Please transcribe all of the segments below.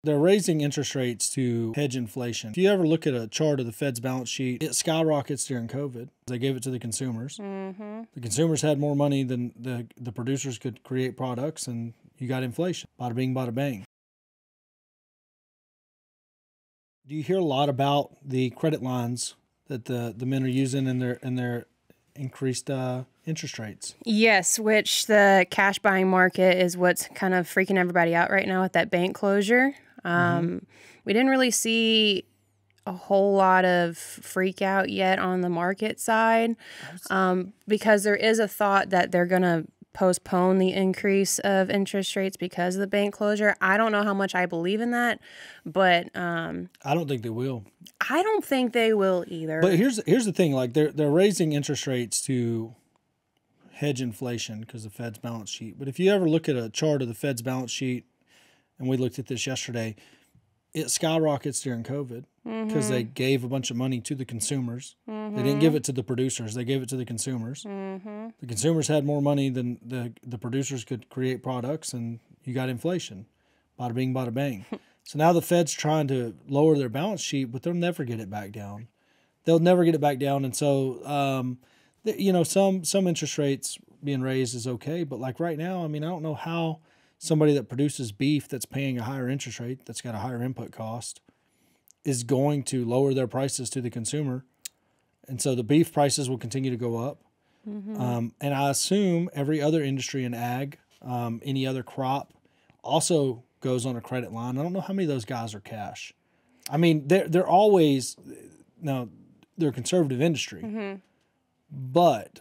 They're raising interest rates to hedge inflation. If you ever look at a chart of the Fed's balance sheet, it skyrockets during COVID. They gave it to the consumers. The consumers had more money than the producers could create products, and you got inflation. Bada bing, bada bang. Do you hear a lot about the credit lines that the men are using in their increased interest rates? Yes, which the cash buying market is what's kind of freaking everybody out right now with that bank closure. We didn't really see a whole lot of freak out yet on the market side because there is a thought that they're going to postpone the increase of interest rates because of the bank closure. I don't know how much I believe in that, but I don't think they will. I don't think they will either. But here's the thing: like they're raising interest rates to hedge inflation because of the Fed's balance sheet. But if you ever look at a chart of the Fed's balance sheet, and we looked at this yesterday, it skyrockets during COVID because they gave a bunch of money to the consumers. They didn't give it to the producers. They gave it to the consumers. The consumers had more money than the producers could create products, and you got inflation. Bada bing, bada bang. So now the Fed's trying to lower their balance sheet, but they'll never get it back down. They'll never get it back down. And so, you know, some interest rates being raised is okay. But like right now, I mean, I don't know how somebody that produces beef that's paying a higher interest rate, that's got a higher input cost, is going to lower their prices to the consumer. And so the beef prices will continue to go up. And I assume every other industry in ag, any other crop, also goes on a credit line. I don't know how many of those guys are cash. I mean, they're always, now they're a conservative industry, but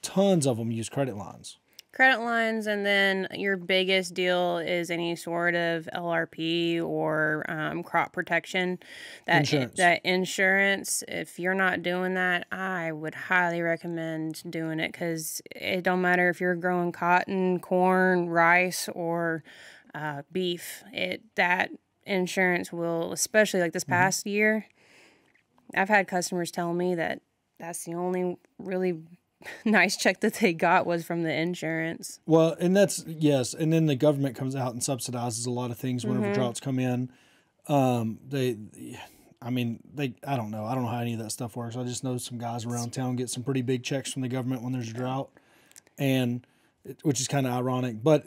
tons of them use credit lines. Credit lines, and then your biggest deal is any sort of LRP or crop protection. That insurance, if you're not doing that, I would highly recommend doing it because it don't matter if you're growing cotton, corn, rice, or beef. That insurance will, especially like this past year, I've had customers tell me that that's the only really nice check that they got was from the insurance. Well, and that's, yes. And then the government comes out and subsidizes a lot of things whenever droughts come in. I don't know. I don't know how any of that stuff works. I just know some guys around town get some pretty big checks from the government when there's a drought, and which is kind of ironic. But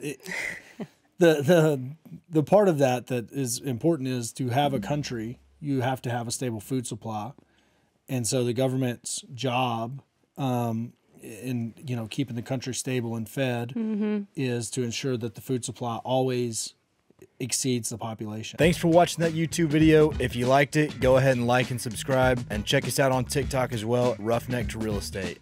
the part of that is important is to have a country, you have to have a stable food supply. And so the government's job in keeping the country stable and fed is to ensure that the food supply always exceeds the population. Thanks for watching that YouTube video. If you liked it, go ahead and like and subscribe, and check us out on TikTok as well, Roughneck to Real Estate.